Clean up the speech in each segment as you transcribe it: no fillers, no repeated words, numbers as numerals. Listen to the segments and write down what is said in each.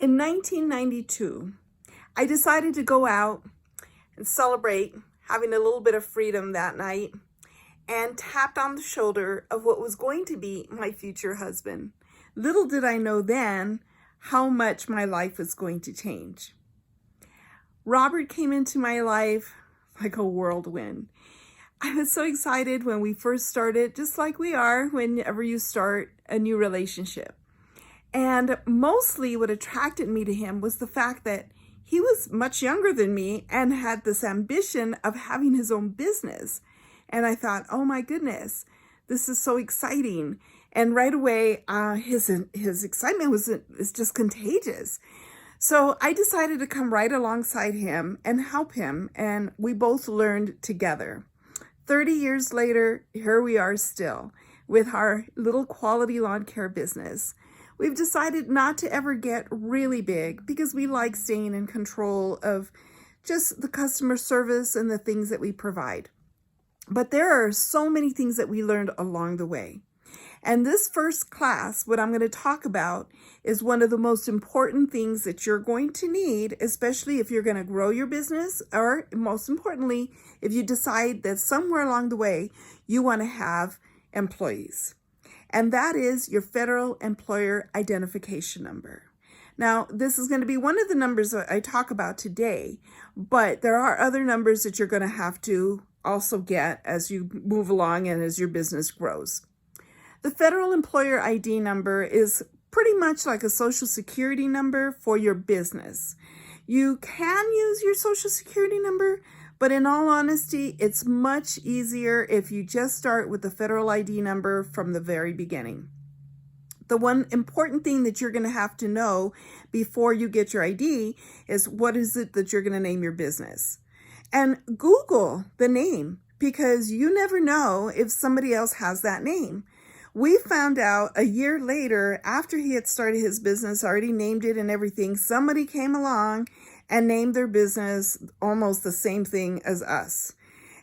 In 1992, I decided to go out and celebrate having a little bit of freedom that night and tapped on the shoulder of what was going to be my future husband. Little did I know then how much my life was going to change. Robert came into my life like a whirlwind. I was so excited when we first started, just like we are whenever you start a new relationship. And mostly what attracted me to him was the fact that he was much younger than me and had this ambition of having his own business. And I thought, oh my goodness, this is so exciting. And right away, his excitement is just contagious. So I decided to come right alongside him and help him. And we both learned together. 30 years later, here we are still with our little quality lawn care business. We've decided not to ever get really big because we like staying in control of just the customer service and the things that we provide. But there are so many things that we learned along the way. And this first class, what I'm going to talk about, is one of the most important things that you're going to need, especially if you're going to grow your business, or most importantly, if you decide that somewhere along the way you want to have employees. And that is your federal employer identification number. Now, this is going to be one of the numbers that I talk about today, but there are other numbers that you're going to have to also get as you move along and as your business grows. The federal employer ID number is pretty much like a social security number for your business. You can use your social security number, but in all honesty, it's much easier if you just start with the federal ID number from the very beginning. The one important thing that you're going to have to know before you get your ID is what is it that you're going to name your business. And Google the name, because you never know if somebody else has that name. We found out a year later, after he had started his business, already named it and everything, somebody came along and named their business almost the same thing as us.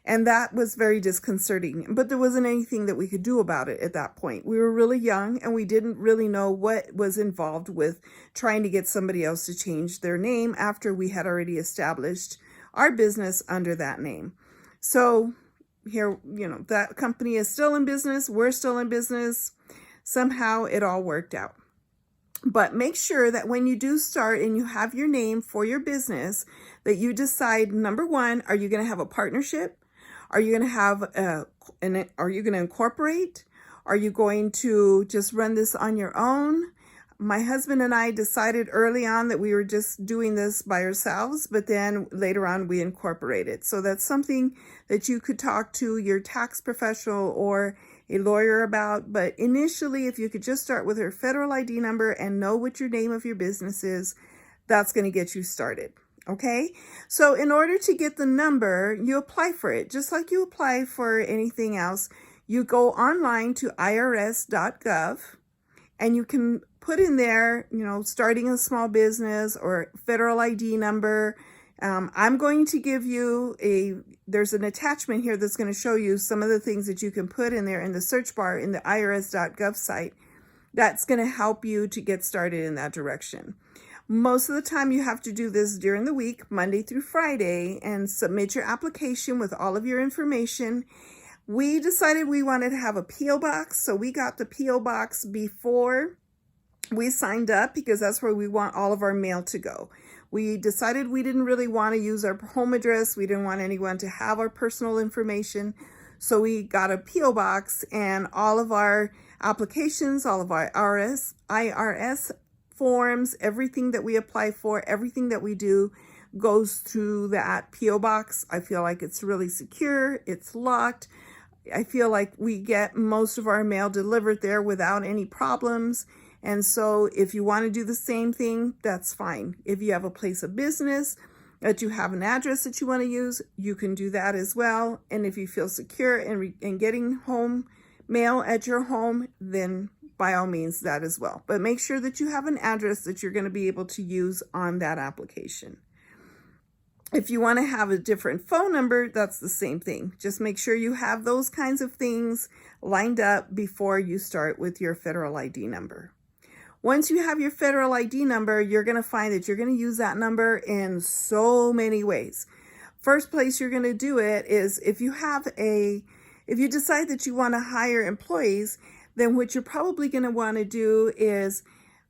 And that was very disconcerting, but there wasn't anything that we could do about it at that point. We were really young and we didn't really know what was involved with trying to get somebody else to change their name after we had already established our business under that name. So here, that company is still in business. We're still in business. Somehow it all worked out. But make sure that when you do start and you have your name for your business, that you decide, number one, are you going to have a partnership? Are you going to have are you going to incorporate? Are you going to just run this on your own? My husband and I decided early on that we were just doing this by ourselves, but then later on we incorporated. So that's something that you could talk to your tax professional or a lawyer about. But initially, if you could just start with your federal ID number and know what your name of your business is, that's going to get you started. Okay? So in order to get the number, you apply for it. Just like you apply for anything else, you go online to irs.gov and you can put in there, starting a small business or federal ID number. I'm going to give you there's an attachment here that's going to show you some of the things that you can put in there in the search bar in the irs.gov site. That's going to help you to get started in that direction. Most of the time you have to do this during the week, Monday through Friday, and submit your application with all of your information. We decided we wanted to have a P.O. box, so we got the P.O. box before we signed up because that's where we want all of our mail to go. We decided we didn't really want to use our home address. We didn't want anyone to have our personal information. So we got a P.O. box, and all of our applications, all of our IRS forms, everything that we apply for, everything that we do goes through that P.O. box. I feel like it's really secure. It's locked. I feel like we get most of our mail delivered there without any problems. And so if you want to do the same thing, that's fine. If you have a place of business, that you have an address that you want to use, you can do that as well. And if you feel secure in getting home mail at your home, then by all means that as well. But make sure that you have an address that you're going to be able to use on that application. If you want to have a different phone number, that's the same thing. Just make sure you have those kinds of things lined up before you start with your federal ID number. Once you have your federal ID number, you're going to find that you're going to use that number in so many ways. First place you're going to do it is if you decide that you want to hire employees, then what you're probably going to want to do is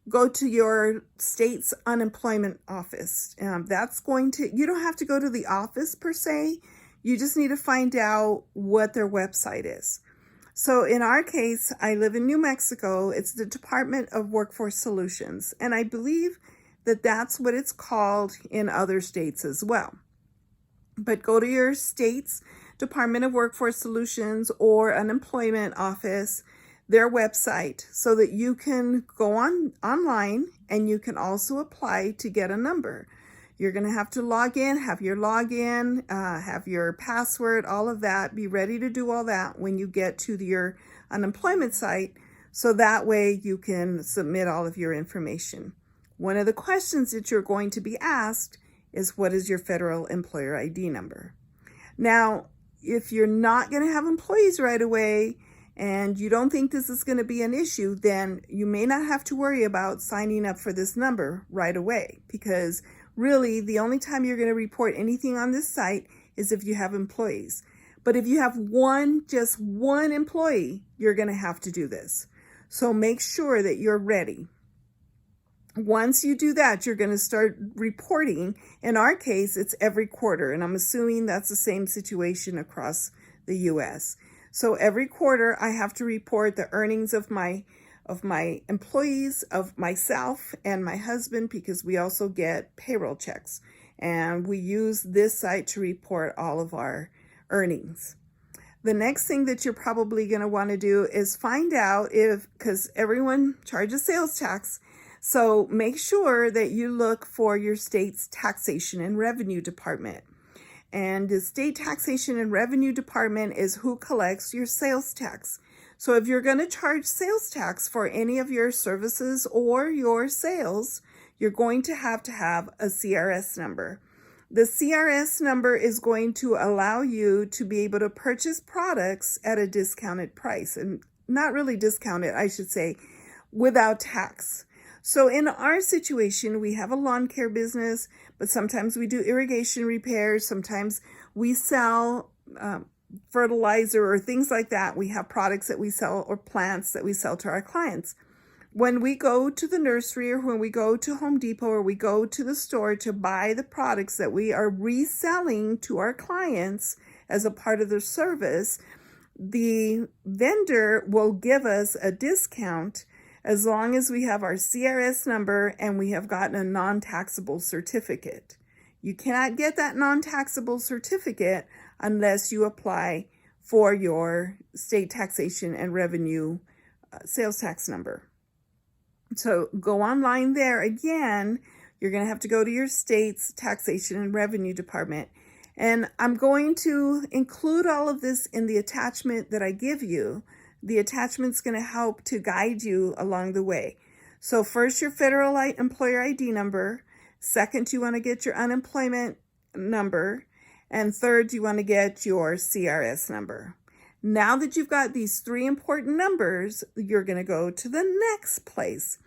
go to your state's unemployment office. You don't have to go to the office per se. You just need to find out what their website is. So in our case, I live in New Mexico. It's the Department of Workforce Solutions. And I believe that that's what it's called in other states as well. But go to your state's Department of Workforce Solutions or unemployment office, their website, so that you can go online and you can also apply to get a number. You're going to have to log in, have your login, have your password, all of that. Be ready to do all that when you get to your unemployment site, so that way you can submit all of your information. One of the questions that you're going to be asked is, what is your federal employer ID number? Now, if you're not going to have employees right away and you don't think this is going to be an issue, then you may not have to worry about signing up for this number right away, because really the only time you're going to report anything on this site is if you have employees. But if you have just one employee, you're going to have to do this. So make sure that you're ready. Once you do that, you're going to start reporting. In our case, it's every quarter, and I'm assuming that's the same situation across the U.S. So every quarter, I have to report the earnings of my employees, of myself and my husband, because we also get payroll checks. And we use this site to report all of our earnings. The next thing that you're probably going to want to do is find out because everyone charges sales tax, so make sure that you look for your state's taxation and revenue department. And the state taxation and revenue department is who collects your sales tax. So if you're going to charge sales tax for any of your services or your sales, you're going to have a CRS number. The CRS number is going to allow you to be able to purchase products at a discounted price, and not really discounted, I should say, without tax. So in our situation, we have a lawn care business, but sometimes we do irrigation repairs. Sometimes we sell fertilizer or things like that. We have products that we sell or plants that we sell to our clients. When we go to the nursery or when we go to Home Depot or we go to the store to buy the products that we are reselling to our clients as a part of their service, the vendor will give us a discount as long as we have our CRS number and we have gotten a non-taxable certificate. You cannot get that non-taxable certificate unless you apply for your state taxation and revenue sales tax number. So go online there. Again, you're going to have to go to your state's taxation and revenue department. And I'm going to include all of this in the attachment that I give you. The attachment's going to help to guide you along the way. So first, your federal employer ID number. Second, you want to get your unemployment number. And third, you want to get your CRS number. Now that you've got these three important numbers, you're going to go to the next place,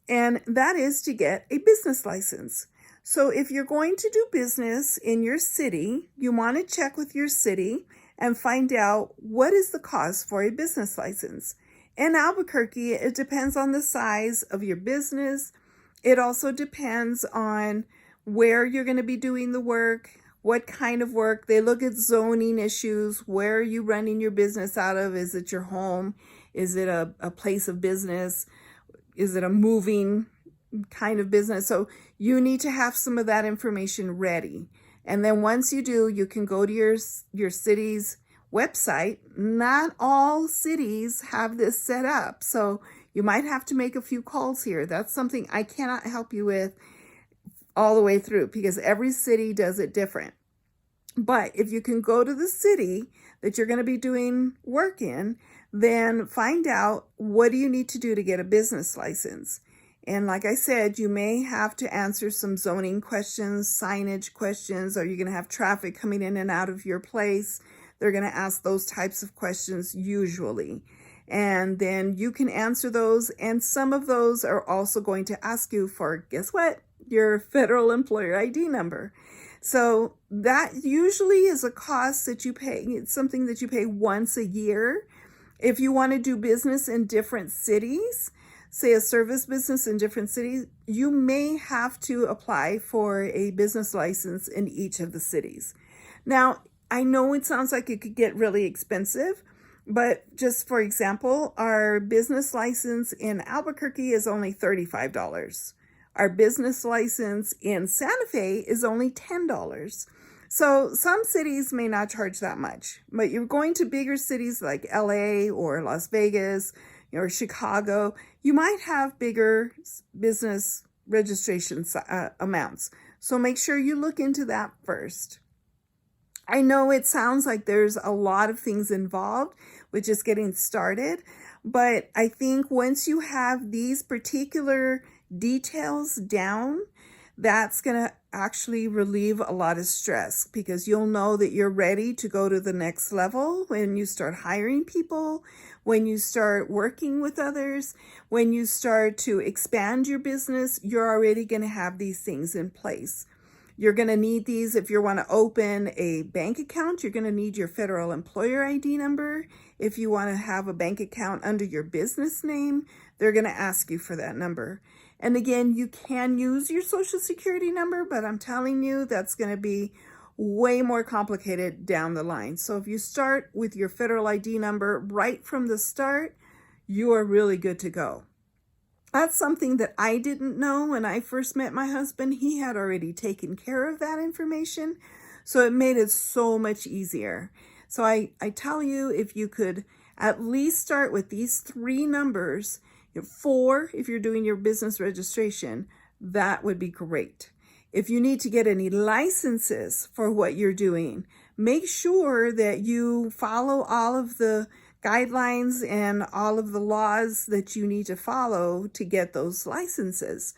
and that is to get a business license. So if you're going to do business in your city, you want to check with your city and find out what is the cost for a business license. In Albuquerque, it depends on the size of your business. It also depends on where you're going to be doing the work, what kind of work. They look at zoning issues. Where are you running your business out of? Is it your home? Is it a place of business? Is it a moving kind of business? So you need to have some of that information ready. And then once you do, you can go to your city's website. Not all cities have this set up, so you might have to make a few calls here. That's something I cannot help you with all the way through because every city does it different. But if you can go to the city that you're going to be doing work in, then find out what do you need to do to get a business license. And like I said, you may have to answer some zoning questions, signage questions. Are you going to have traffic coming in and out of your place? They're going to ask those types of questions usually. And then you can answer those. And some of those are also going to ask you for, guess what? Your federal employer ID number. So that usually is a cost that you pay. It's something that you pay once a year. If you want to do business in different cities, say a service business in different cities, you may have to apply for a business license in each of the cities. Now, I know it sounds like it could get really expensive, but just for example, our business license in Albuquerque is only $35. Our business license in Santa Fe is only $10. So some cities may not charge that much, but you're going to bigger cities like LA or Las Vegas or Chicago, you might have bigger business registration amounts. So make sure you look into that first. I know it sounds like there's a lot of things involved with just getting started, but I think once you have these particular details down, that's going to actually relieve a lot of stress, because you'll know that you're ready to go to the next level when you start hiring people, when you start working with others, when you start to expand your business. You're already going to have these things in place. You're going to need these if you want to open a bank account. You're going to need your federal employer ID number. If you want to have a bank account under your business name, they're going to ask you for that number. And again, you can use your social security number, but I'm telling you, that's going to be way more complicated down the line. So if you start with your federal ID number right from the start, you are really good to go. That's something that I didn't know when I first met my husband. He had already taken care of that information, so it made it so much easier. So I tell you, if you could at least start with these 3 numbers, 4 if you're doing your business registration, that would be great. If you need to get any licenses for what you're doing, make sure that you follow all of the guidelines and all of the laws that you need to follow to get those licenses.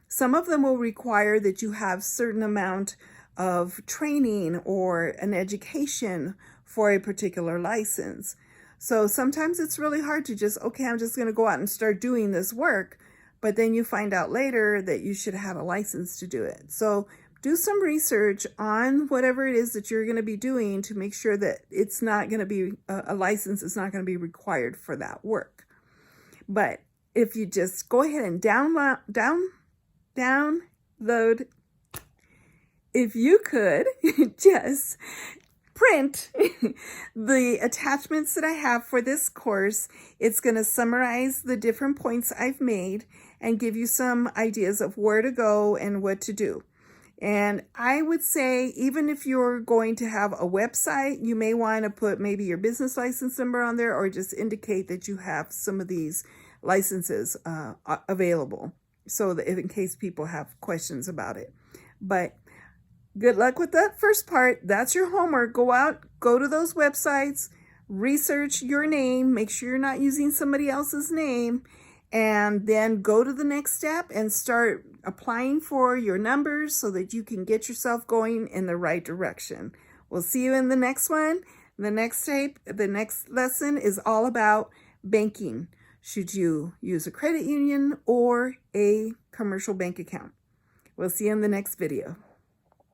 Some of them will require that you have certain amount of training or an education for a particular license. So sometimes it's really hard to just, okay, I'm just going to go out and start doing this work. But then you find out later that you should have a license to do it. So do some research on whatever it is that you're going to be doing to make sure that it's not going to be, a license is not going to be required for that work. But if you just go ahead and download, if you could just print the attachments that I have for this course. It's going to summarize the different points I've made and give you some ideas of where to go and what to do. And I would say, even if you're going to have a website, you may want to put maybe your business license number on there, or just indicate that you have some of these licenses available, so that in case people have questions about it. But good luck with that first part. That's your homework. Go out, go to those websites, research your name, make sure you're not using somebody else's name, and then go to the next step and start applying for your numbers so that you can get yourself going in the right direction. We'll see you in the next one. The next lesson is all about banking. Should you use a credit union or a commercial bank account? We'll see you in the next video.